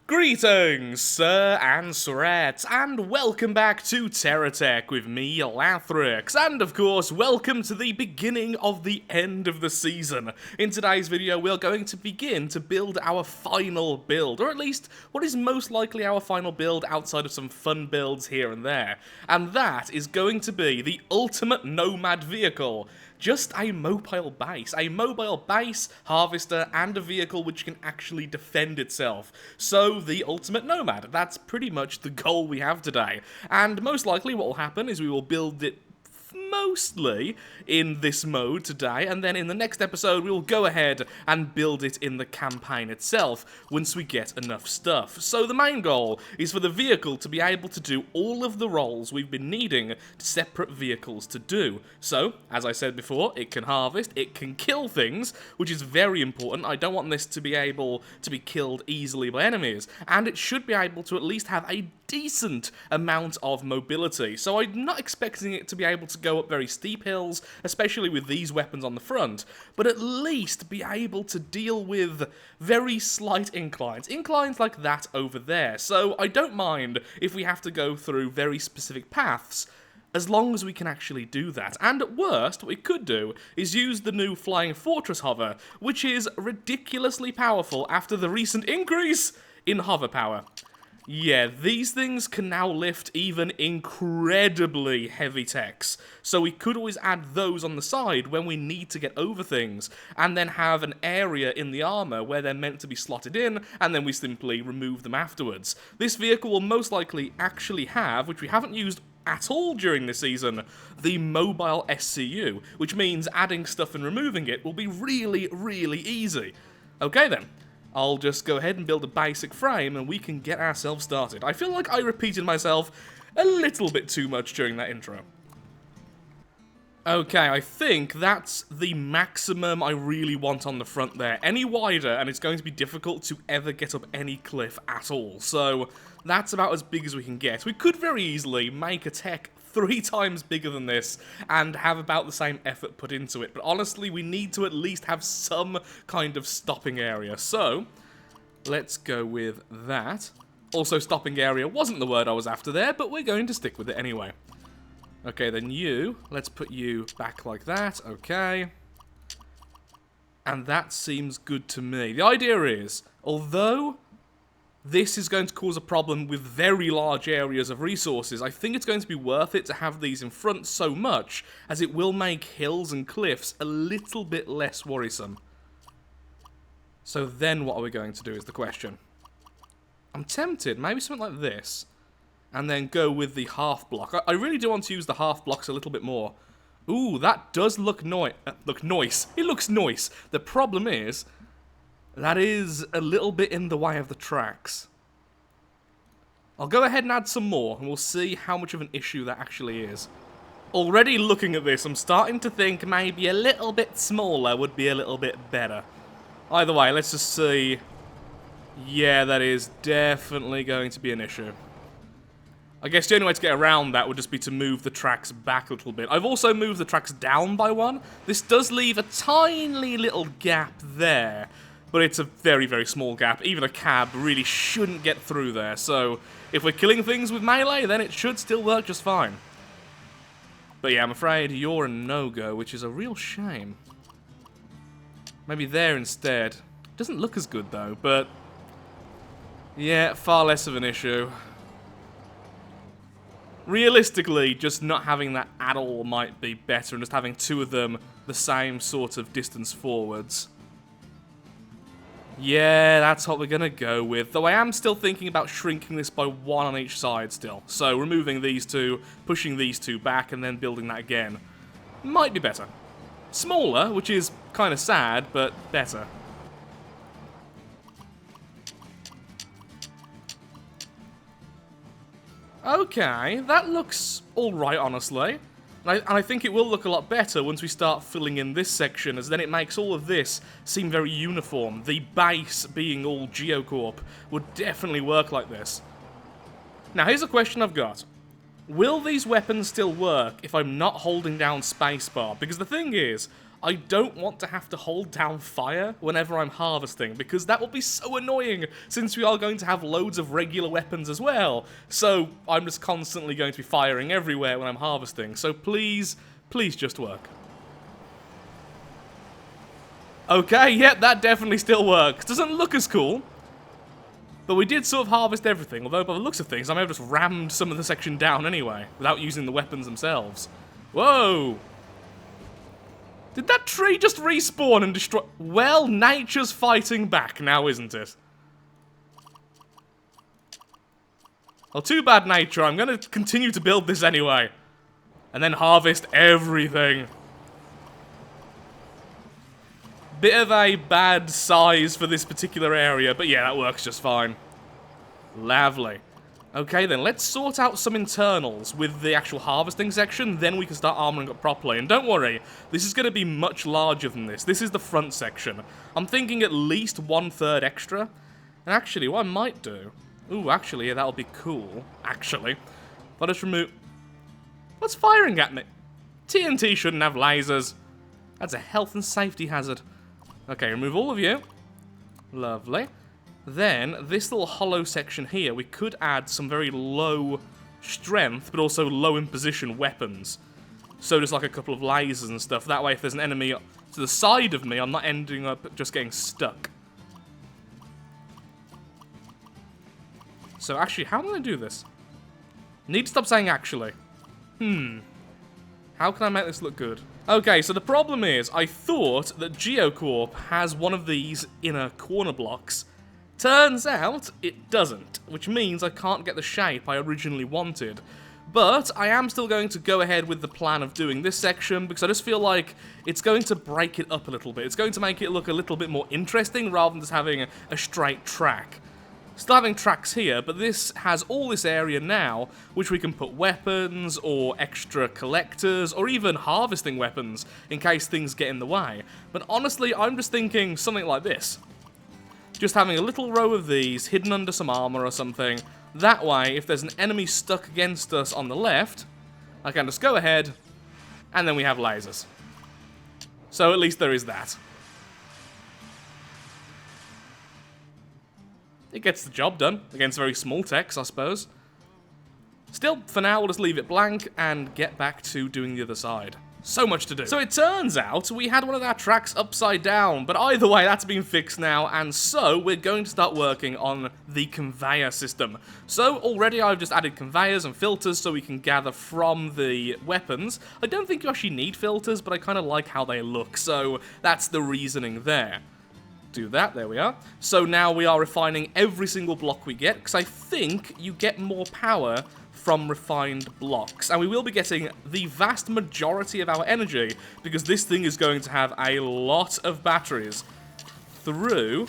Greetings, sir and sirettes, and welcome back to Terratech with me, Lathrix, and of course, welcome to the beginning of the end of the season. In today's video, we're going to begin to build our final build, or at least what is most likely our final build outside of some fun builds here and there, and that is going to be the ultimate nomad vehicle. Just a mobile base, harvester, and a vehicle which can actually defend itself. So, the ultimate nomad. That's pretty much the goal we have today. And most likely what will happen is we will build it mostly in this mode today, and then in the next episode we will go ahead and build it in the campaign itself once we get enough stuff. So the main goal is for the vehicle to be able to do all of the roles we've been needing separate vehicles to do. So, as I said before, it can harvest, it can kill things, which is very important. I don't want this to be able to be killed easily by enemies, and it should be able to at least have a decent amount of mobility. So I'm not expecting it to be able to go up very steep hills, especially with these weapons on the front, but at least be able to deal with very slight inclines. Inclines like that over there. So I don't mind if we have to go through very specific paths, as long as we can actually do that. And at worst, what we could do is use the new Flying Fortress hover, which is ridiculously powerful after the recent increase in hover power. Yeah, these things can now lift even incredibly heavy techs, so we could always add those on the side when we need to get over things, and then have an area in the armor where they're meant to be slotted in, and then we simply remove them afterwards. This vehicle will most likely actually have, which we haven't used at all during this season, the mobile SCU, which means adding stuff and removing it will be really, really easy. Okay then. I'll just go ahead and build a basic frame and we can get ourselves started. I feel like I repeated myself a little bit too much during that intro. Okay, I think that's the maximum I really want on the front there. Any wider and it's going to be difficult to ever get up any cliff at all. So that's about as big as we can get. We could very easily make a tech 3 times bigger than this and have about the same effort put into it, but honestly we need to at least have some kind of stopping area, so let's go with that. Also, stopping area wasn't the word I was after there, but we're going to stick with it anyway. Okay, then let's put you back like that, okay, and that seems good to me. The idea is, although this is going to cause a problem with very large areas of resources, I think it's going to be worth it to have these in front so much, as it will make hills and cliffs a little bit less worrisome. So then what are we going to do is the question. I'm tempted, maybe something like this, and then go with the half block. I really do want to use the half blocks a little bit more. Ooh, that does look nice. It looks nice. The problem is, that is a little bit in the way of the tracks. I'll go ahead and add some more, and we'll see how much of an issue that actually is. Already looking at this, I'm starting to think maybe a little bit smaller would be a little bit better. Either way, let's just see. Yeah, that is definitely going to be an issue. I guess the only way to get around that would just be to move the tracks back a little bit. I've also moved the tracks down by 1. This does leave a tiny little gap there, but it's a very, very small gap. Even a cab really shouldn't get through there. So if we're killing things with melee, then it should still work just fine. But yeah, I'm afraid you're a no-go, which is a real shame. Maybe there instead. Doesn't look as good though, but yeah, far less of an issue. Realistically, just not having that at all might be better, and just having 2 of them the same sort of distance forwards. Yeah, that's what we're gonna go with. Though I am still thinking about shrinking this by 1 on each side still. So removing these 2, pushing these 2 back, and then building that again. Might be better. Smaller, which is kind of sad, but better. Okay, that looks alright, honestly. And I think it will look a lot better once we start filling in this section, as then it makes all of this seem very uniform. The base being all Geocorp would definitely work like this. Now, here's a question I've got. Will these weapons still work if I'm not holding down spacebar? Because the thing is, I don't want to have to hold down fire whenever I'm harvesting, because that will be so annoying, since we are going to have loads of regular weapons as well. So I'm just constantly going to be firing everywhere when I'm harvesting. So please, please just work. Okay, yep, that definitely still works. Doesn't look as cool, but we did sort of harvest everything, although by the looks of things, I may have just rammed some of the section down anyway, without using the weapons themselves. Whoa! Did that tree just respawn and destroy? Well, nature's fighting back now, isn't it? Well, too bad, nature. I'm going to continue to build this anyway. And then harvest everything. Bit of a bad size for this particular area, but yeah, that works just fine. Lovely. Okay, then let's sort out some internals with the actual harvesting section, then we can start armoring up properly. And don't worry, this is going to be much larger than this. This is the front section. I'm thinking at least 1/3 extra. And actually, what I might do... Ooh, actually, yeah, that'll be cool. Actually. I'll just remove... What's firing at me? TNT shouldn't have lasers. That's a health and safety hazard. Okay, remove all of you. Lovely. Then, this little hollow section here, we could add some very low strength, but also low in position weapons. So just like a couple of lasers and stuff. That way, if there's an enemy to the side of me, I'm not ending up just getting stuck. So actually, how am I going to do this? Need to stop saying actually. How can I make this look good? Okay, so the problem is, I thought that GeoCorp has one of these inner corner blocks. Turns out, it doesn't, which means I can't get the shape I originally wanted. But I am still going to go ahead with the plan of doing this section, because I just feel like it's going to break it up a little bit. It's going to make it look a little bit more interesting, rather than just having a straight track. Still having tracks here, but this has all this area now, which we can put weapons, or extra collectors, or even harvesting weapons, in case things get in the way. But honestly, I'm just thinking something like this. Just having a little row of these, hidden under some armor or something. That way, if there's an enemy stuck against us on the left, I can just go ahead, and then we have lasers. So at least there is that. It gets the job done, against very small techs, I suppose. Still, for now, we'll just leave it blank and get back to doing the other side. So much to do. So it turns out we had one of our tracks upside down, but either way, that's been fixed now, and so we're going to start working on the conveyor system. So already I've just added conveyors and filters so we can gather from the weapons. I don't think you actually need filters, but I kind of like how they look, so that's the reasoning there. Do that, there we are. So now we are refining every single block we get, because I think you get more power from refined blocks. And we will be getting the vast majority of our energy, because this thing is going to have a lot of batteries through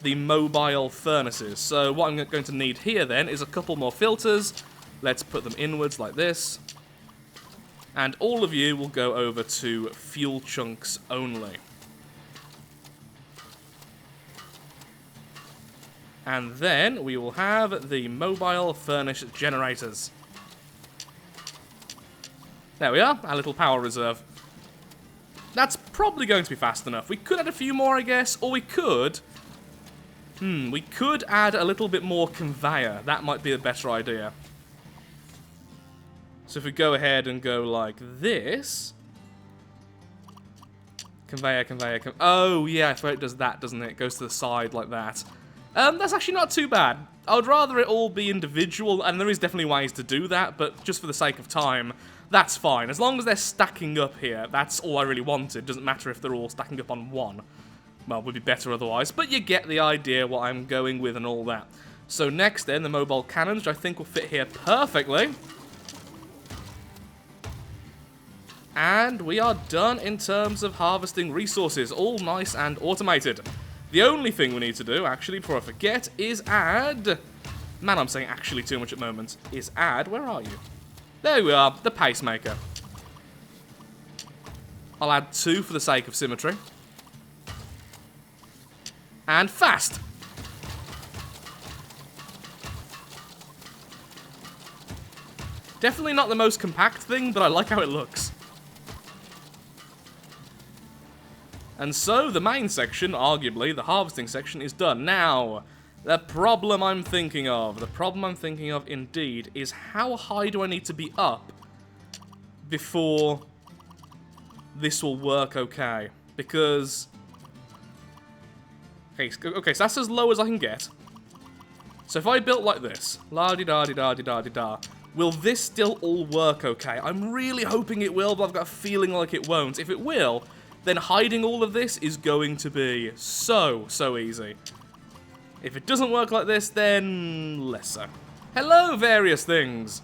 the mobile furnaces. So what I'm going to need here then is a couple more filters. Let's put them inwards like this. And all of you will go over to fuel chunks only. And then we will have the mobile furnace generators. There we are, our little power reserve. That's probably going to be fast enough. We could add a few more, I guess, or we could... we could add a little bit more conveyor. That might be a better idea. So if we go ahead and go like this... Conveyor, conveyor, oh yeah, I thought it does that, doesn't it? It goes to the side like that. That's actually not too bad. I would rather it all be individual, and there is definitely ways to do that, but just for the sake of time, that's fine. As long as they're stacking up here, that's all I really wanted. Doesn't matter if they're all stacking up on one. Well, it would be better otherwise, but you get the idea what I'm going with and all that. So next then, the mobile cannons, which I think will fit here perfectly. And we are done in terms of harvesting resources, all nice and automated. The only thing we need to do, actually, before I forget, is add... Man, I'm saying actually too much at the moment. Is add... Where are you? There we are, the pacemaker. I'll add 2 for the sake of symmetry. And fast! Definitely not the most compact thing, but I like how it looks. And so the main section, arguably, the harvesting section, is done. Now, the problem I'm thinking of indeed, is how high do I need to be up before this will work okay? Because... Okay, so that's as low as I can get. So if I built like this, la-di-da-di-da-di-da-di-da, will this still all work okay? I'm really hoping it will, but I've got a feeling like it won't. If it will, then hiding all of this is going to be so easy. If it doesn't work like this, then less so. Hello, various things.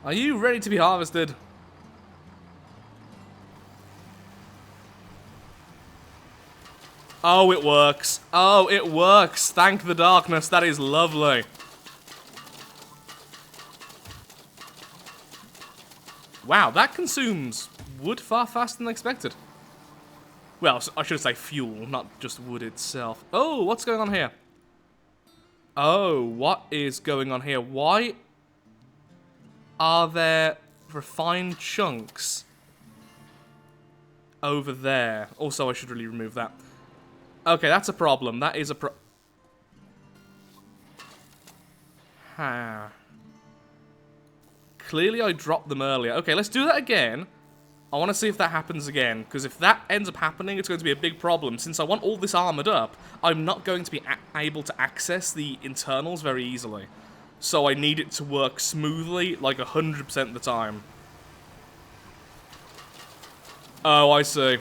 Are you ready to be harvested? Oh, it works. Oh, it works. Thank the darkness. That is lovely. Wow, that consumes wood far faster than expected. Well, I should say fuel, not just wood itself. Oh, what's going on here? Oh, what is going on here? Why are there refined chunks over there? Also, I should really remove that. Okay, that's a problem. That is a Clearly I dropped them earlier. Okay, let's do that again. I want to see if that happens again, because if that ends up happening, it's going to be a big problem. Since I want all this armored up, I'm not going to be able to access the internals very easily. So I need it to work smoothly, like 100% of the time. Oh, I see.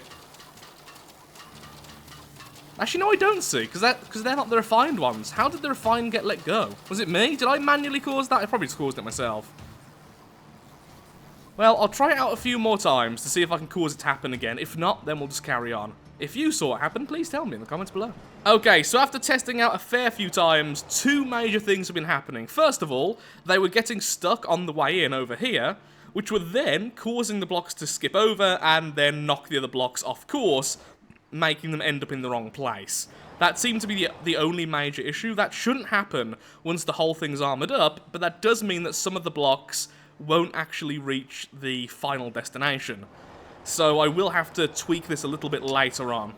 Actually, no, I don't see, because they're not the refined ones. How did the refined get let go? Was it me? Did I manually cause that? I probably just caused it myself. Well, I'll try it out a few more times to see if I can cause it to happen again. If not, then we'll just carry on. If you saw it happen, please tell me in the comments below. Okay, so after testing out a fair few times, two major things have been happening. First of all, they were getting stuck on the way in over here, which were then causing the blocks to skip over and then knock the other blocks off course, making them end up in the wrong place. That seemed to be the only major issue. That shouldn't happen once the whole thing's armored up, but that does mean that some of the blocks won't actually reach the final destination. So I will have to tweak this a little bit later on.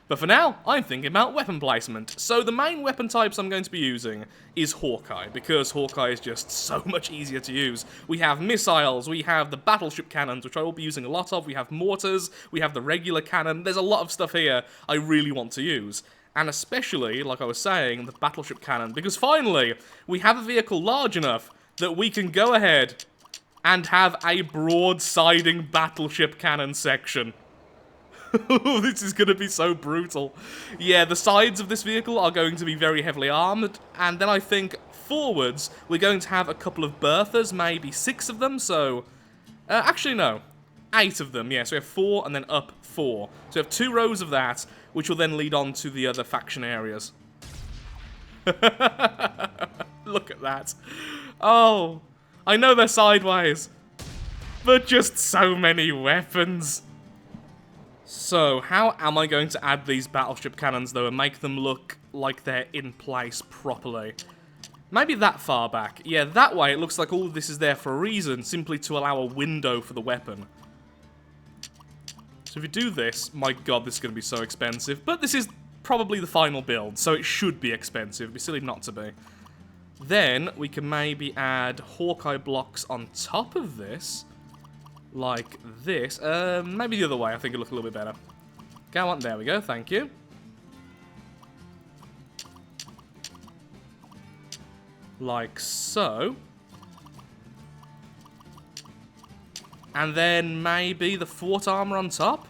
But for now, I'm thinking about weapon placement. So the main weapon types I'm going to be using is Hawkeye, because Hawkeye is just so much easier to use. We have missiles, we have the battleship cannons, which I will be using a lot of, we have mortars, we have the regular cannon. There's a lot of stuff here I really want to use. And especially, like I was saying, the battleship cannon, because finally, we have a vehicle large enough that we can go ahead and have a broadsiding battleship cannon section. This is going to be so brutal. Yeah, the sides of this vehicle are going to be very heavily armored, and then I think forwards, we're going to have a couple of berthas, maybe 6 of them, so... actually, no. 8 of them, yeah, so we have 4 and then up 4. So we have 2 rows of that, which will then lead on to the other faction areas. Look at that. Oh, I know they're sideways, but just so many weapons. So, how am I going to add these battleship cannons, though, and make them look like they're in place properly? Maybe that far back. Yeah, that way it looks like all of this is there for a reason, simply to allow a window for the weapon. So if you do this, my god, this is going to be so expensive. But this is probably the final build, so it should be expensive. It'd be silly not to be. Then, we can maybe add Hawkeye blocks on top of this. Like this. Maybe the other way, I think it'll look a little bit better. Go on, there we go, thank you. Like so. And then maybe the fort armor on top?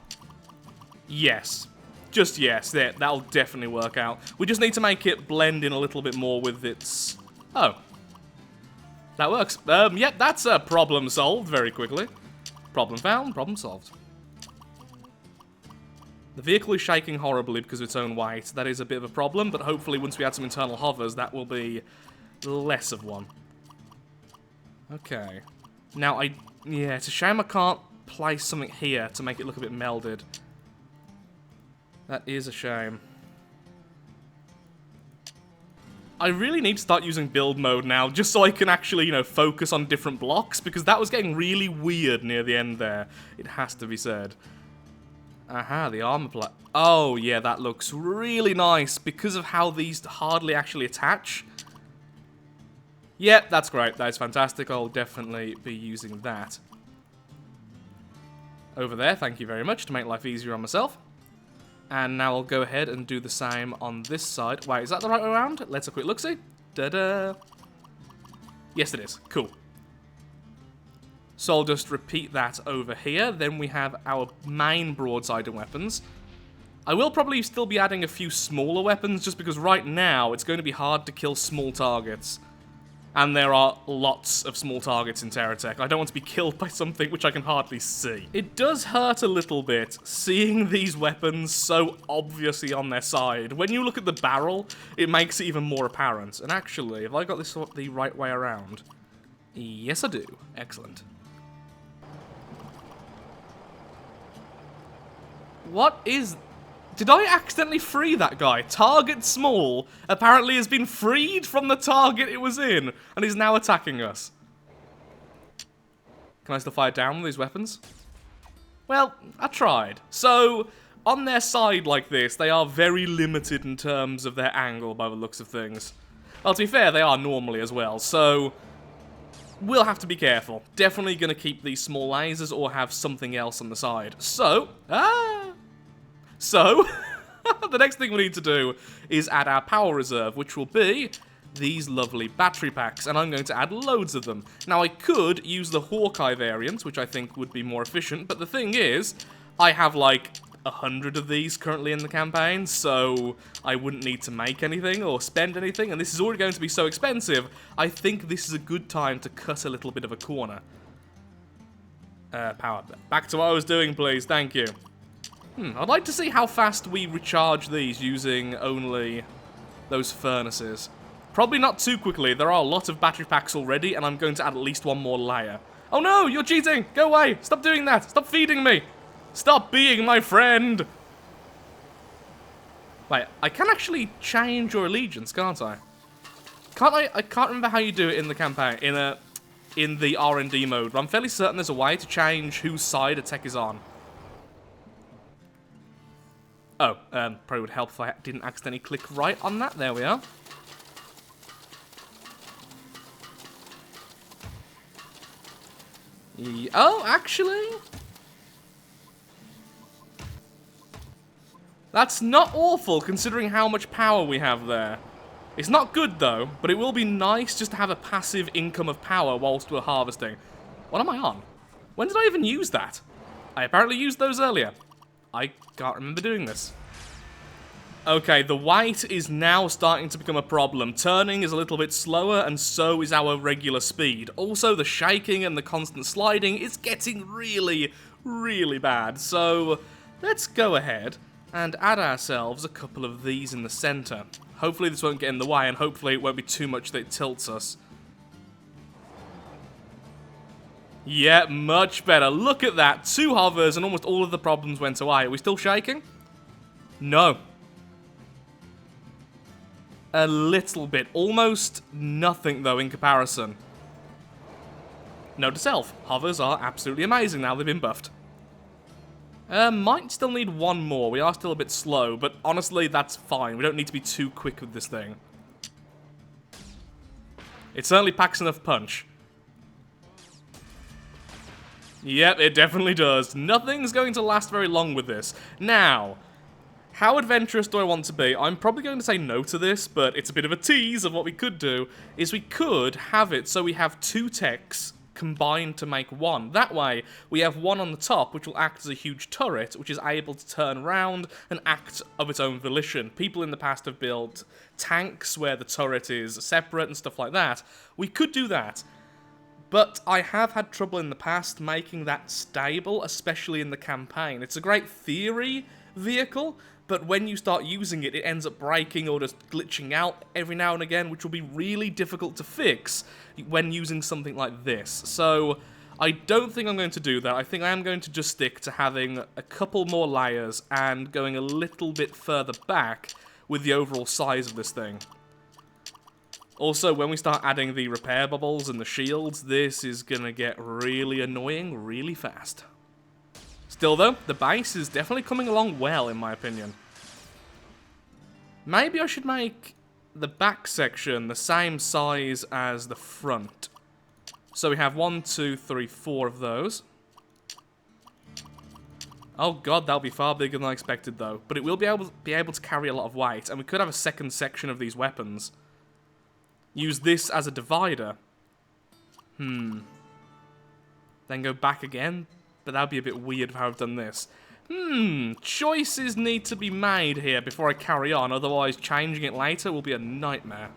Yes. Just yes, that'll definitely work out. We just need to make it blend in a little bit more with its... Oh. That works. Yep, that's a problem solved very quickly. Problem found, problem solved. The vehicle is shaking horribly because of its own weight. That is a bit of a problem, but hopefully once we add some internal hovers, that will be less of one. Okay. Now, yeah, it's a shame I can't place something here to make it look a bit melded. That is a shame. I really need to start using build mode now, just so I can actually, you know, focus on different blocks, because that was getting really weird near the end there. It has to be said. Aha, the armor plate. Oh, yeah, that looks really nice because of how these hardly actually attach. Yep, that's great. That is fantastic. I'll definitely be using that. Over there, thank you very much to make life easier on myself. And now I'll go ahead and do the same on this side. Wait, is that the right way around? Let's have a quick look-see. Da-da. Yes, it is. Cool. So I'll just repeat that over here. Then we have our main broadside and weapons. I will probably still be adding a few smaller weapons, just because right now it's going to be hard to kill small targets. And there are lots of small targets in Terratech. I don't want to be killed by something which I can hardly see. It does hurt a little bit, seeing these weapons so obviously on their side. When you look at the barrel, it makes it even more apparent. And actually, have I got this the right way around? Yes, I do. Excellent. What is... Did I accidentally free that guy? Target small apparently has been freed from the target it was in and is now attacking us. Can I still fire down with these weapons? Well, I tried. So, on their side like this, they are very limited in terms of their angle by the looks of things. Well, to be fair, they are normally as well, so... We'll have to be careful. Definitely going to keep these small lasers or have something else on the side. So... So, the next thing we need to do is add our power reserve, which will be these lovely battery packs, and I'm going to add loads of them. Now, I could use the Hawkeye variant, which I think would be more efficient, but the thing is, I have like 100 of these currently in the campaign, so I wouldn't need to make anything or spend anything, and this is already going to be so expensive, I think this is a good time to cut a little bit of a corner. Power. Back to what I was doing, please. Thank you. I'd like to see how fast we recharge these using only those furnaces. Probably not too quickly. There are a lot of battery packs already, and I'm going to add at least one more layer. Oh no, you're cheating! Go away! Stop doing that! Stop feeding me! Stop being my friend! Wait, I can actually change your allegiance, can't I? Can't I? I can't remember how you do it in the campaign, in the R&D mode, but I'm fairly certain there's a way to change whose side a tech is on. Oh, probably would help if I didn't accidentally click right on that. There we are. Oh, actually... That's not awful, considering how much power we have there. It's not good, though, but it will be nice just to have a passive income of power whilst we're harvesting. What am I on? When did I even use that? I apparently used those earlier. I can't remember doing this. Okay, the weight is now starting to become a problem. Turning is a little bit slower, and so is our regular speed. Also, the shaking and the constant sliding is getting really, really bad. So, let's go ahead and add ourselves a couple of these in the center. Hopefully this won't get in the way, and hopefully it won't be too much that it tilts us. Yeah, much better. Look at that. 2 hovers and almost all of the problems went away. Are we still shaking? No. A little bit. Almost nothing, though, in comparison. Note to self. Hovers are absolutely amazing now they've been buffed. Might still need one more. We are still a bit slow, but honestly, that's fine. We don't need to be too quick with this thing. It certainly packs enough punch. Yep, it definitely does. Nothing's going to last very long with this. Now, how adventurous do I want to be? I'm probably going to say no to this, but it's a bit of a tease of what we could do, is we could have it so we have 2 techs combined to make one. That way, we have one on the top, which will act as a huge turret, which is able to turn around and act of its own volition. People in the past have built tanks where the turret is separate and stuff like that. We could do that. But I have had trouble in the past making that stable, especially in the campaign. It's a great theory vehicle, but when you start using it, it ends up breaking or just glitching out every now and again, which will be really difficult to fix when using something like this. So I don't think I'm going to do that. I think I am going to just stick to having a couple more layers and going a little bit further back with the overall size of this thing. Also, when we start adding the repair bubbles and the shields, this is gonna get really annoying really fast. Still though, the base is definitely coming along well in my opinion. Maybe I should make the back section the same size as the front. So we have 1, 2, 3, 4 of those. Oh god, that'll be far bigger than I expected though. But it will be able to carry a lot of weight, and we could have a second section of these weapons. Use this as a divider. Then go back again? But that would be a bit weird how I've done this. Choices need to be made here before I carry on, otherwise changing it later will be a nightmare.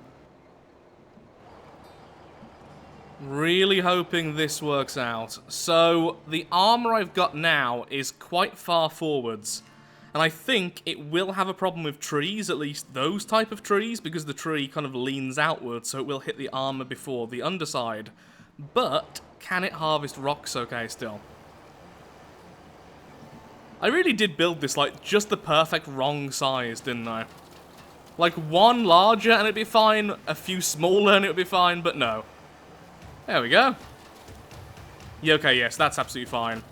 Really hoping this works out. So, the armor I've got now is quite far forwards. And I think it will have a problem with trees, at least those type of trees, because the tree kind of leans outwards, so it will hit the armor before the underside. But, can it harvest rocks okay still? I really did build this, like, just the perfect wrong size, didn't I? Like, one larger and it'd be fine, a few smaller and it would be fine, but no. There we go. Yeah, okay, yes, that's absolutely fine.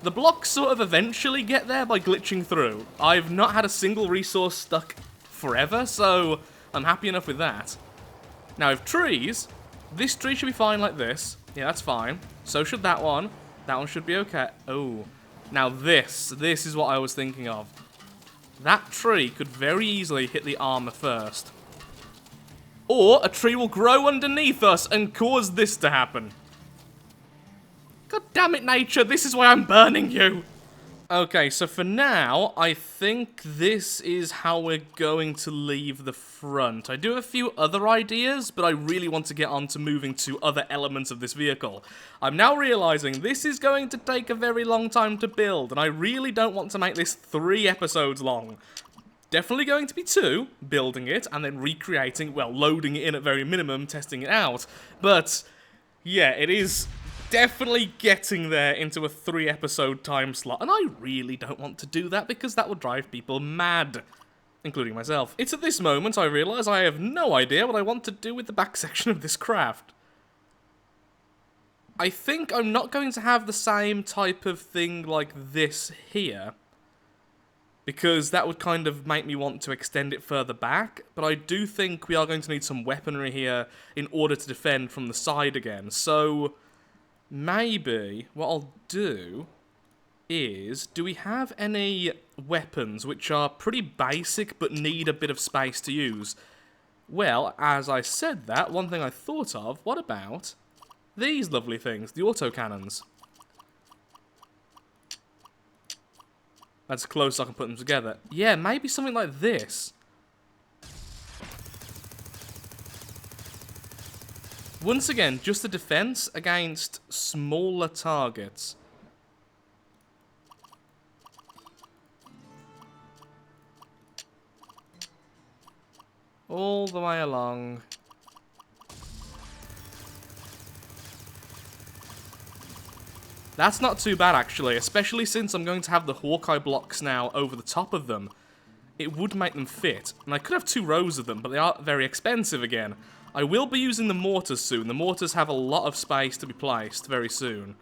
The blocks sort of eventually get there by glitching through. I've not had a single resource stuck forever, so I'm happy enough with that. Now, with trees, this tree should be fine like this. Yeah, that's fine. So should that one. That one should be okay. Oh. Now this is what I was thinking of. That tree could very easily hit the armor first. Or a tree will grow underneath us and cause this to happen. God damn it, nature, this is why I'm burning you. Okay, so for now, I think this is how we're going to leave the front. I do have a few other ideas, but I really want to get on to moving to other elements of this vehicle. I'm now realizing this is going to take a very long time to build, and I really don't want to make this 3 episodes long. Definitely going to be 2, building it, and then recreating, well, loading it in at very minimum, testing it out. But, yeah, it is definitely getting there into a 3 episode time slot, and I really don't want to do that because that would drive people mad, including myself. It's at this moment I realise I have no idea what I want to do with the back section of this craft. I think I'm not going to have the same type of thing like this here, because that would kind of make me want to extend it further back, but I do think we are going to need some weaponry here in order to defend from the side again, so maybe what I'll do is, do we have any weapons which are pretty basic but need a bit of space to use? Well, as I said that, one thing I thought of, what about these lovely things, the autocannons? That's close I can put them together. Yeah, maybe something like this. Once again, just a defense against smaller targets. All the way along. That's not too bad, actually, especially since I'm going to have the Hawkeye blocks now over the top of them. It would make them fit, and I could have 2 rows of them, but they are very expensive again. I will be using the mortars soon. The mortars have a lot of space to be placed very soon.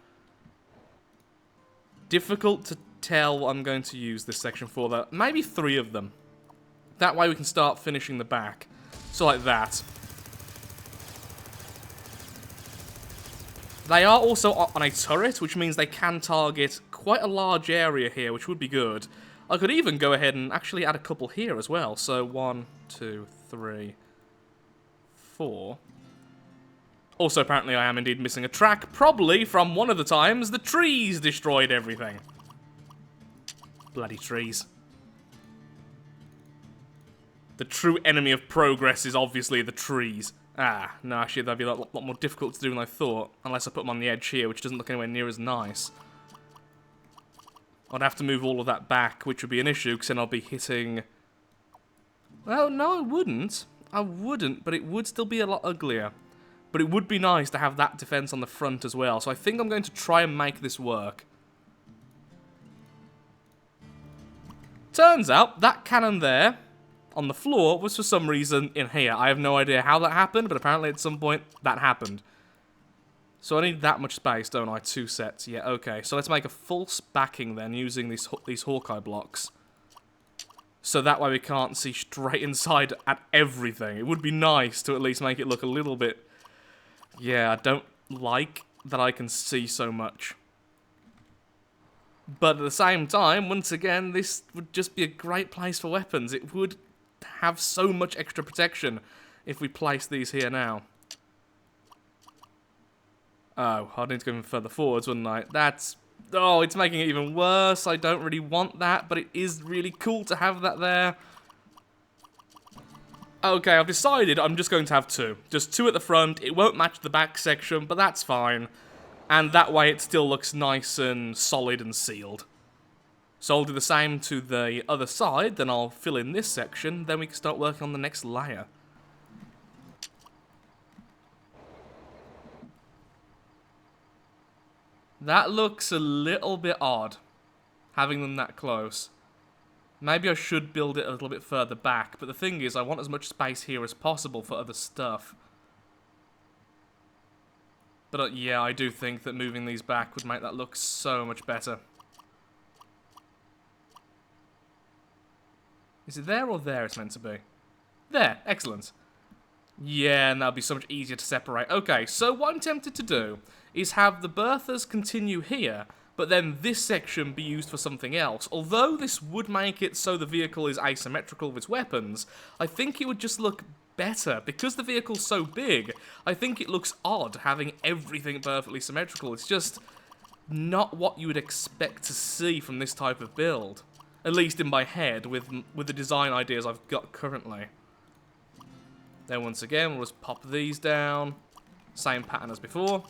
Difficult to tell what I'm going to use this section for, though. Maybe 3 of them. That way we can start finishing the back. So like that. They are also on a turret, which means they can target quite a large area here, which would be good. I could even go ahead and actually add a couple here as well. So 1, 2, 3, 4. Also, apparently I am indeed missing a track, probably from one of the times the trees destroyed everything. Bloody trees. The true enemy of progress is obviously the trees. Ah, no, actually that'd be a lot more difficult to do than I thought, unless I put them on the edge here, which doesn't look anywhere near as nice. I'd have to move all of that back, which would be an issue, because then I'll be hitting... Well, no, I wouldn't. I wouldn't, but it would still be a lot uglier. But it would be nice to have that defense on the front as well, so I think I'm going to try and make this work. Turns out, that cannon there, on the floor, was for some reason in here. I have no idea how that happened, but apparently at some point that happened. So I need that much space, don't I? 2 sets. Yeah, okay. So let's make a false backing then, using these Hawkeye blocks. So that way we can't see straight inside at everything. It would be nice to at least make it look a little bit... Yeah, I don't like that I can see so much. But at the same time, once again, this would just be a great place for weapons. It would have so much extra protection if we place these here now. Oh, I'd need to go even further forwards, wouldn't I? That's... Oh, it's making it even worse. I don't really want that, but it is really cool to have that there. Okay, I've decided I'm just going to have 2. Just 2 at the front. It won't match the back section, but that's fine. And that way it still looks nice and solid and sealed. So I'll do the same to the other side, then I'll fill in this section, then we can start working on the next layer. That looks a little bit odd, having them that close. Maybe I should build it a little bit further back, but the thing is, I want as much space here as possible for other stuff. But yeah, I do think that moving these back would make that look so much better. Is it there or there it's meant to be? There, excellent. Yeah, and that'll be so much easier to separate. Okay, so what I'm tempted to do is have the berthas continue here, but then this section be used for something else. Although this would make it so the vehicle is asymmetrical with its weapons, I think it would just look better. Because the vehicle's so big, I think it looks odd having everything perfectly symmetrical. It's just not what you would expect to see from this type of build. At least in my head, with the design ideas I've got currently. Then once again, we'll just pop these down. Same pattern as before.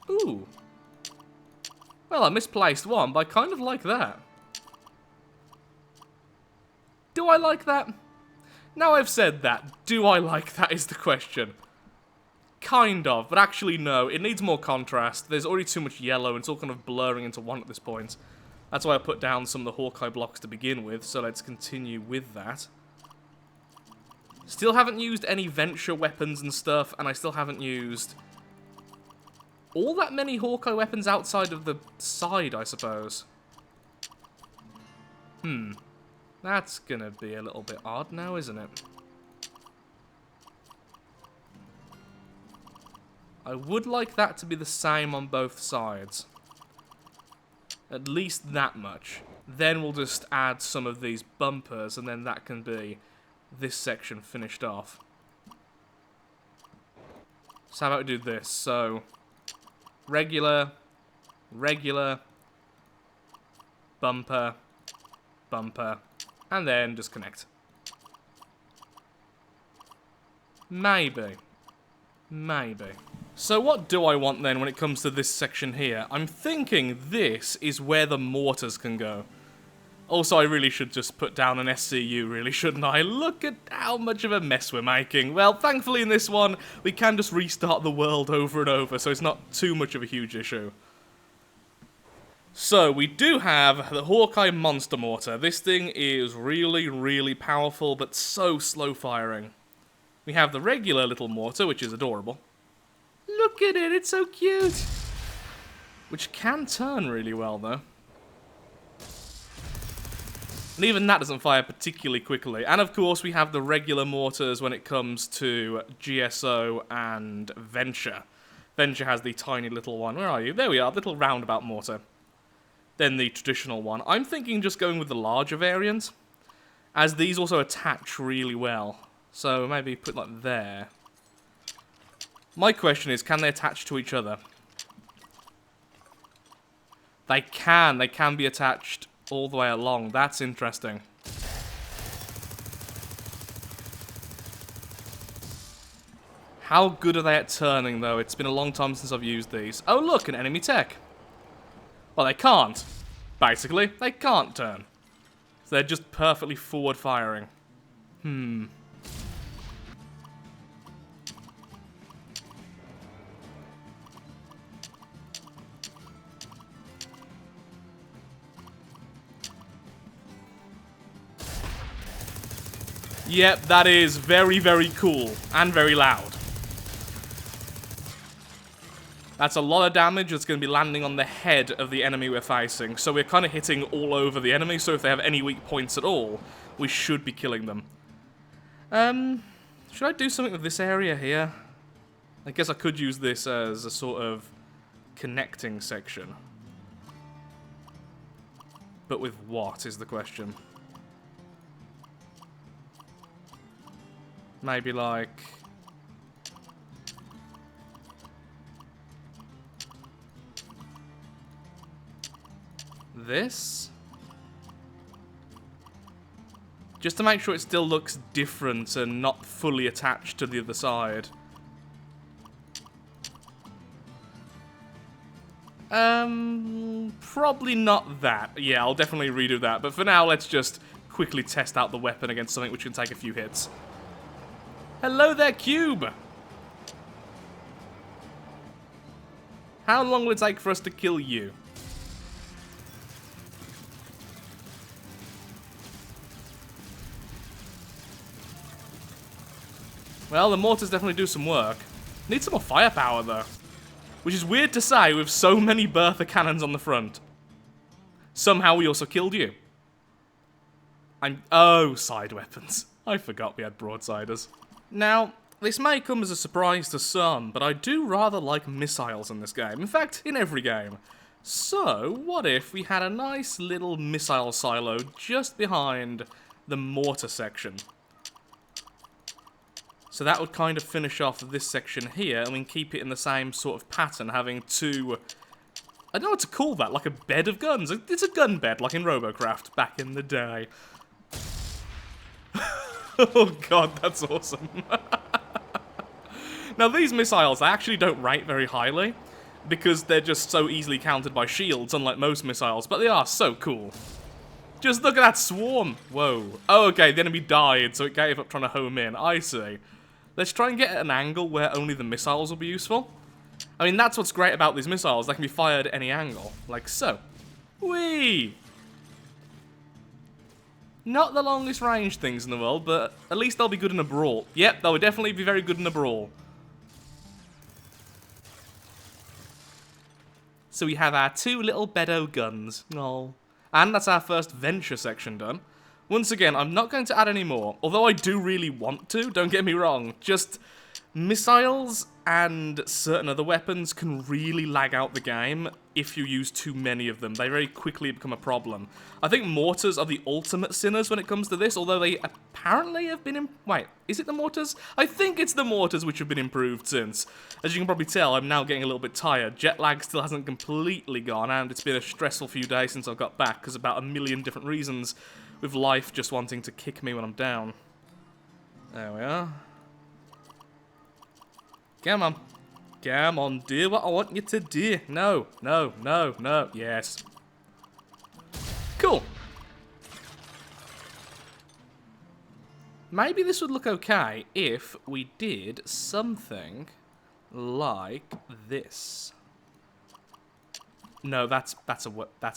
Ooh. Well, I misplaced one, but I kind of like that. Do I like that? Now I've said that, do I like that is the question. Kind of, but actually no, it needs more contrast. There's already too much yellow, and it's all kind of blurring into one at this point. That's why I put down some of the Hawkeye blocks to begin with, so let's continue with that. Still haven't used any venture weapons and stuff, and I still haven't used all that many Hawkeye weapons outside of the side, I suppose. That's gonna be a little bit odd now, isn't it? I would like that to be the same on both sides. At least that much. Then we'll just add some of these bumpers, and then that can be this section finished off. So how about we do this? So, regular, regular, bumper, bumper, and then just connect. Maybe. Maybe. So what do I want then when it comes to this section here? I'm thinking this is where the mortars can go. Also, I really should just put down an SCU, really, shouldn't I? Look at how much of a mess we're making. Well, thankfully in this one, we can just restart the world over and over, so it's not too much of a huge issue. So, we do have the Hawkeye Monster Mortar. This thing is really, really powerful, but so slow firing. We have the regular little mortar, which is adorable. Look at it, it's so cute! Which can turn really well, though. And even that doesn't fire particularly quickly. And of course, we have the regular mortars when it comes to GSO and Venture. Venture has the tiny little one. Where are you? There we are, little roundabout mortar. Then the traditional one. I'm thinking just going with the larger variant, as these also attach really well. So maybe put like there. My question is, can they attach to each other? They can be attached all the way along. That's interesting. How good are they at turning, though? It's been a long time since I've used these. Oh, look, an enemy tech. Well, they can't. Basically, they can't turn. So they're just perfectly forward firing. Yep, that is very, very cool and very loud. That's a lot of damage that's going to be landing on the head of the enemy we're facing. So we're kind of hitting all over the enemy, so if they have any weak points at all, we should be killing them. Should I do something with this area here? I guess I could use this as a sort of connecting section. But with what is the question? Maybe like... this? Just to make sure it still looks different and not fully attached to the other side. Probably not that. Yeah, I'll definitely redo that. But for now, let's just quickly test out the weapon against something which can take a few hits. Hello there, Cube! How long will it take for us to kill you? Well, the mortars definitely do some work. Need some more firepower, though. Which is weird to say with so many Bertha cannons on the front. Somehow we also killed you. Oh, side weapons. I forgot we had broadsiders. Now, this may come as a surprise to some, but I do rather like missiles in this game. In fact, in every game. So, what if we had a nice little missile silo just behind the mortar section? So that would kind of finish off this section here, and we can keep it in the same sort of pattern, having two... I don't know what to call that, like a bed of guns. It's a gun bed, like in Robocraft, back in the day. Oh god, that's awesome. Now these missiles, I actually don't rate very highly, because they're just so easily countered by shields, unlike most missiles, but they are so cool. Just look at that swarm! Whoa. Oh, okay, the enemy died, so it gave up trying to home in. I see. Let's try and get at an angle where only the missiles will be useful. I mean, that's what's great about these missiles. They can be fired at any angle. Like so. Whee! Not the longest range things in the world, but at least they'll be good in a brawl. Yep, they'll definitely be very good in a brawl. So we have our two little Bedo guns. Oh. And that's our first venture section done. Once again, I'm not going to add any more, although I do really want to, don't get me wrong. Just missiles and certain other weapons can really lag out the game if you use too many of them. They very quickly become a problem. I think mortars are the ultimate sinners when it comes to this, although they apparently have been... Wait, is it the mortars? I think it's the mortars which have been improved since. As you can probably tell, I'm now getting a little bit tired. Jet lag still hasn't completely gone, and it's been a stressful few days since I got back, because about a million different reasons, with life just wanting to kick me when I'm down. There we are. Come on. Come on, do what I want you to do. No, no, no, no. Yes. Cool. Maybe this would look okay if we did something like this. No, that's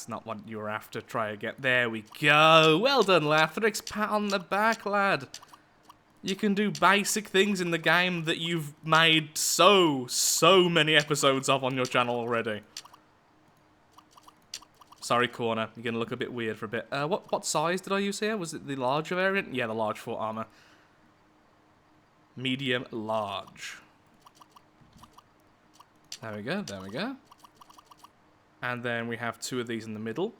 not what you were after. Try again. There we go. Well done, Lathrix. Pat on the back, lad. You can do basic things in the game that you've made so many episodes of on your channel already. Sorry, corner. You're gonna look a bit weird for a bit. What size did I use here? Was it the larger variant? Yeah, the large full armor. Medium, large. There we go. There we go. And then we have two of these in the middle.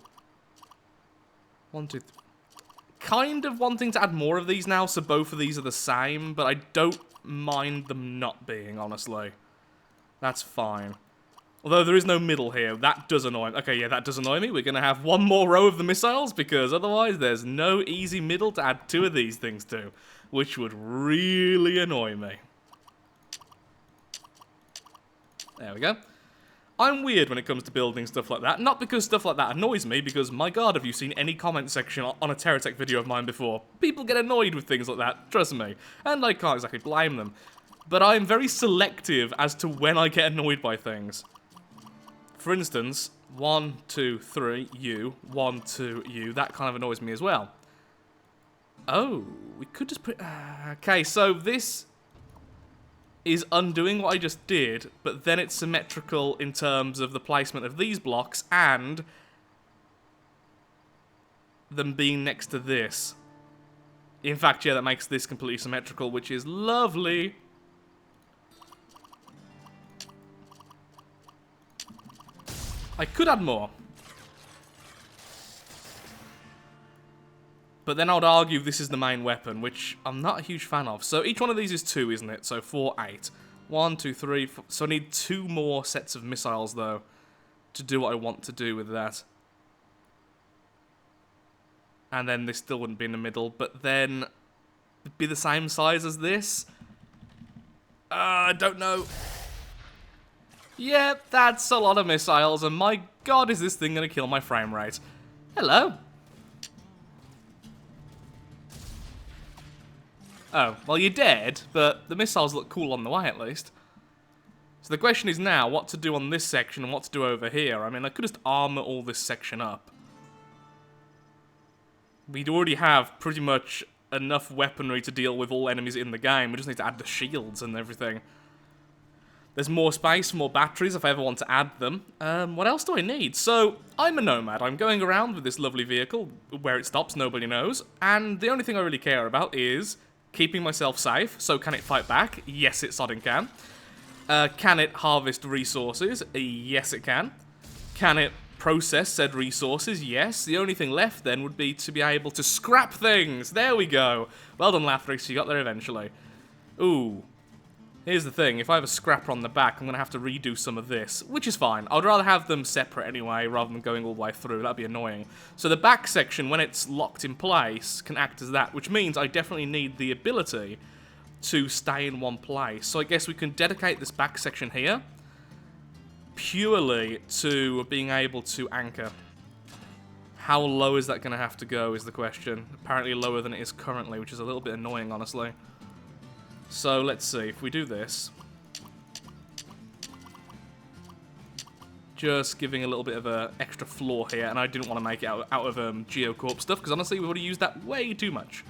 1, 2, 3. Kind of wanting to add more of these now, so both of these are the same, but I don't mind them not being, honestly. That's fine. Although there is no middle here, that does annoy me. Okay, yeah, that does annoy me. We're going to have one more row of the missiles, because otherwise there's no easy middle to add two of these things to, which would really annoy me. There we go. I'm weird when it comes to building stuff like that. Not because stuff like that annoys me, because my god, have you seen any comment section on a Terratech video of mine before? People get annoyed with things like that, trust me. And I can't exactly blame them. But I'm very selective as to when I get annoyed by things. For instance, 1, 2, 3, you. 1, 2, you. That kind of annoys me as well. Oh, we could just put... okay, so this... is undoing what I just did, but then it's symmetrical in terms of the placement of these blocks and them being next to this. In fact, yeah, that makes this completely symmetrical, which is lovely. I could add more. But then I would argue this is the main weapon, which I'm not a huge fan of. So each one of these is 2, isn't it? So 4, 8. 1, 2, 3, 4. So I need 2 more sets of missiles, though, to do what I want to do with that. And then this still wouldn't be in the middle, but then it'd be the same size as this. I don't know. Yeah, that's a lot of missiles, and my god, is this thing gonna kill my frame rate. Hello. Oh, well, you're dead, but the missiles look cool on the way, at least. So the question is now what to do on this section and what to do over here. I mean, I could just armor all this section up. We'd already have pretty much enough weaponry to deal with all enemies in the game. We just need to add the shields and everything. There's more space, more batteries if I ever want to add them. What else do I need? So, I'm a nomad. I'm going around with this lovely vehicle. Where it stops, nobody knows. And the only thing I really care about is keeping myself safe. So, can it fight back? Yes, it sodding can. Can it harvest resources? Yes, it can. Can it process said resources? Yes. The only thing left then would be to be able to scrap things. There we go. Well done, Lathrix. You got there eventually. Ooh. Here's the thing. If I have a scrapper on the back, I'm going to have to redo some of this, which is fine. I'd rather have them separate anyway, rather than going all the way through. That'd be annoying. So the back section, when it's locked in place, can act as that, which means I definitely need the ability to stay in one place. So I guess we can dedicate this back section here purely to being able to anchor. How low is that going to have to go is the question. Apparently lower than it is currently, which is a little bit annoying, honestly. So let's see, if we do this, just giving a little bit of an extra floor here, and I didn't want to make it out of Geocorp stuff, because honestly, we've already used that way too much.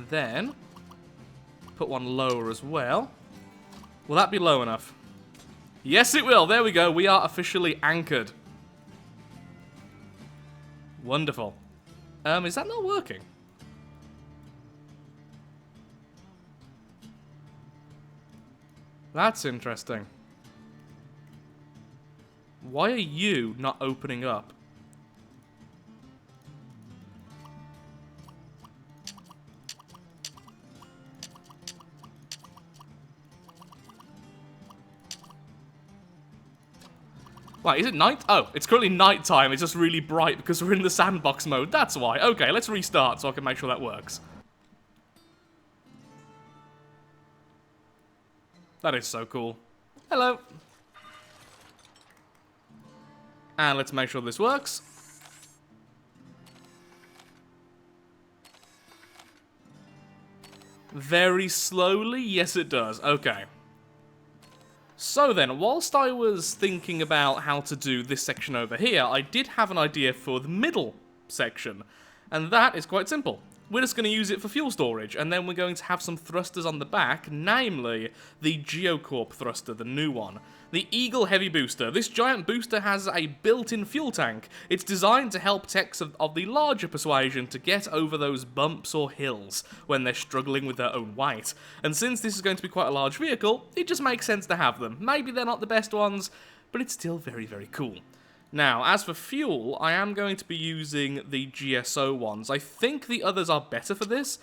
Then, put one lower as well. Will that be low enough? Yes, it will. There we go. We are officially anchored. Wonderful. Is that not working? That's interesting. Why are you not opening up? Wait, is it night? Oh, it's currently night time. It's just really bright because we're in the sandbox mode. That's why. Okay, let's restart so I can make sure that works. That is so cool. Hello. And let's make sure this works. Very slowly. Yes, it does. Okay. So then, whilst I was thinking about how to do this section over here, I did have an idea for the middle section. And that is quite simple. We're just going to use it for fuel storage, and then we're going to have some thrusters on the back, namely the Geocorp thruster, the new one. The Eagle Heavy Booster. This giant booster has a built-in fuel tank. It's designed to help techs of the larger persuasion to get over those bumps or hills when they're struggling with their own weight. And since this is going to be quite a large vehicle, it just makes sense to have them. Maybe they're not the best ones, but it's still very, very cool. Now, as for fuel, I am going to be using the GSO ones. I think the others are better for this,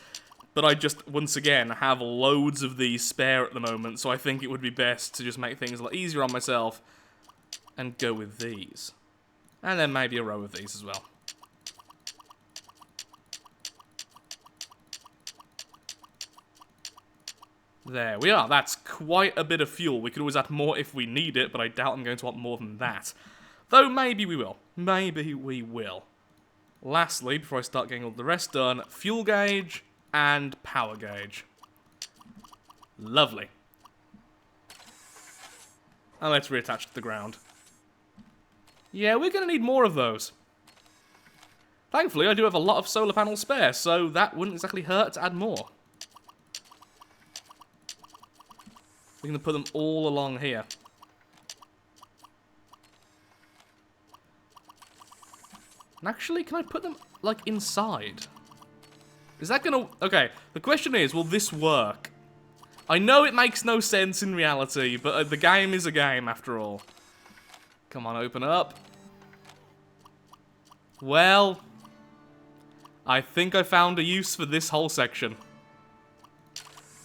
but I just, once again, have loads of these spare at the moment, so I think it would be best to just make things a lot easier on myself and go with these. And then maybe a row of these as well. There we are. That's quite a bit of fuel. We could always add more if we need it, but I doubt I'm going to want more than that. Though maybe we will. Maybe we will. Lastly, before I start getting all the rest done, fuel gauge and power gauge. Lovely. And let's reattach to the ground. Yeah, we're going to need more of those. Thankfully, I do have a lot of solar panels spare, so that wouldn't exactly hurt to add more. We're going to put them all along here. And actually, can I put them, like, inside? Is that going to... Okay, the question is, will this work? I know it makes no sense in reality, but the game is a game, after all. Come on, open up. Well, I think I found a use for this whole section.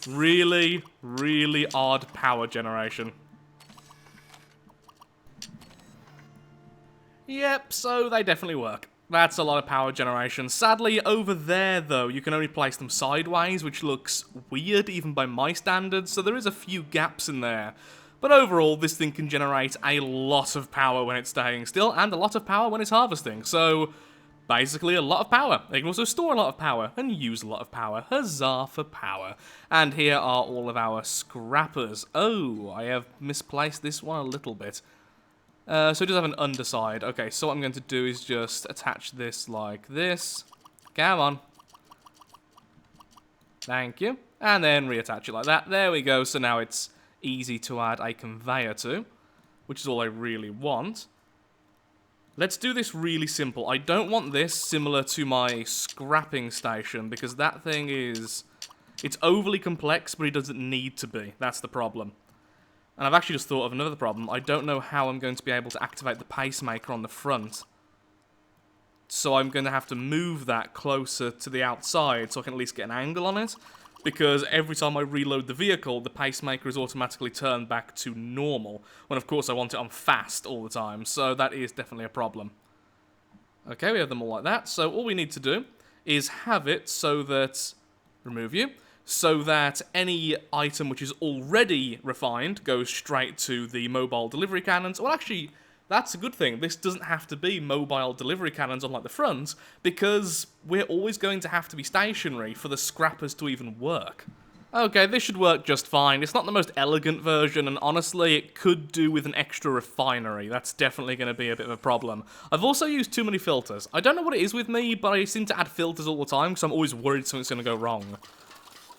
Really, really odd power generation. Yep, so they definitely work. That's a lot of power generation. Sadly, over there, though, you can only place them sideways, which looks weird even by my standards, so there is a few gaps in there. But overall, this thing can generate a lot of power when it's staying still, and a lot of power when it's harvesting, so basically a lot of power. They can also store a lot of power, and use a lot of power. Huzzah for power. And here are all of our scrappers. Oh, I have misplaced this one a little bit. So it does have an underside. Okay, so what I'm going to do is just attach this like this. Come on. Thank you. And then reattach it like that. There we go. So now it's easy to add a conveyor to, which is all I really want. Let's do this really simple. I don't want this similar to my scrapping station, because that thing is... It's overly complex, but it doesn't need to be. That's the problem. And I've actually just thought of another problem. I don't know how I'm going to be able to activate the pacemaker on the front. So I'm going to have to move that closer to the outside so I can at least get an angle on it. Because every time I reload the vehicle, the pacemaker is automatically turned back to normal. When of course I want it on fast all the time. So that is definitely a problem. Okay, we have them all like that. So all we need to do is have it so that... Remove you. So that any item which is already refined goes straight to the mobile delivery cannons. Well, actually, that's a good thing. This doesn't have to be mobile delivery cannons on like the front, because we're always going to have to be stationary for the scrappers to even work. Okay, this should work just fine. It's not the most elegant version, and honestly, it could do with an extra refinery. That's definitely going to be a bit of a problem. I've also used too many filters. I don't know what it is with me, but I seem to add filters all the time, because I'm always worried something's going to go wrong.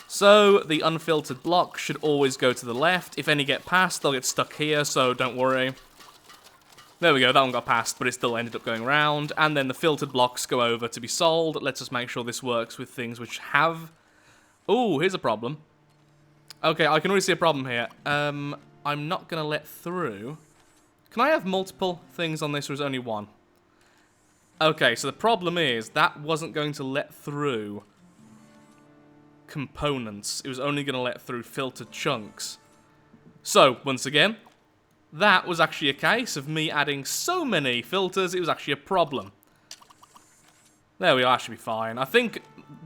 So, the unfiltered block should always go to the left. If any get past, they'll get stuck here, so don't worry. There we go, that one got past, but it still ended up going around. And then the filtered blocks go over to be sold. Let's just make sure this works with things which have... Ooh, here's a problem. Okay, I can already see a problem here. I'm not going to let through... Can I have multiple things on this, or is it only one? Okay, so the problem is, that wasn't going to let through... components. It was only going to let through filtered chunks. So, once again, that was actually a case of me adding so many filters, it was actually a problem. There we are, that should be fine. I think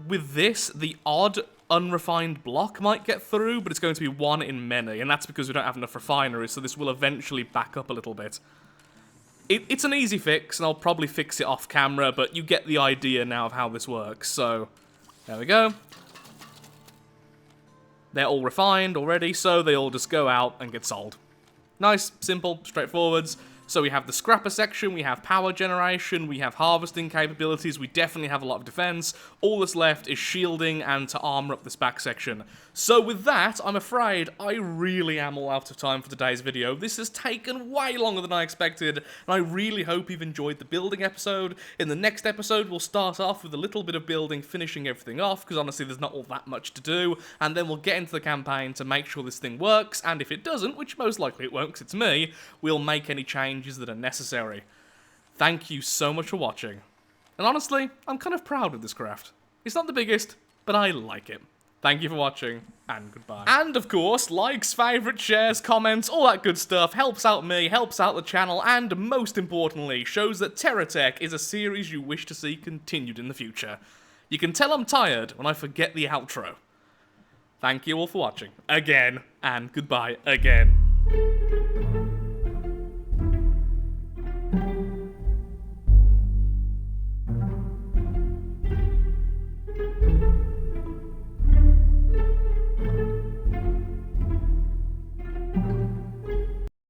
with this, the odd unrefined block might get through, but it's going to be one in many, and that's because we don't have enough refineries, so this will eventually back up a little bit. It's an easy fix, and I'll probably fix it off camera, but you get the idea now of how this works, so there we go. They're all refined already, so they all just go out and get sold. Nice, simple, straightforward. So we have the scrapper section, we have power generation, we have harvesting capabilities, we definitely have a lot of defense. All that's left is shielding and to armor up this back section. So with that, I'm afraid I really am all out of time for today's video. This has taken way longer than I expected, and I really hope you've enjoyed the building episode. In the next episode, we'll start off with a little bit of building, finishing everything off, because honestly there's not all that much to do, and then we'll get into the campaign to make sure this thing works, and if it doesn't, which most likely it won't because it's me, we'll make any changes that are necessary. Thank you so much for watching. And honestly, I'm kind of proud of this craft. It's not the biggest, but I like it. Thank you for watching, and goodbye. And of course, likes, favourites, shares, comments, all that good stuff helps out me, helps out the channel, and most importantly, shows that Terratech is a series you wish to see continued in the future. You can tell I'm tired when I forget the outro. Thank you all for watching, again, and goodbye again.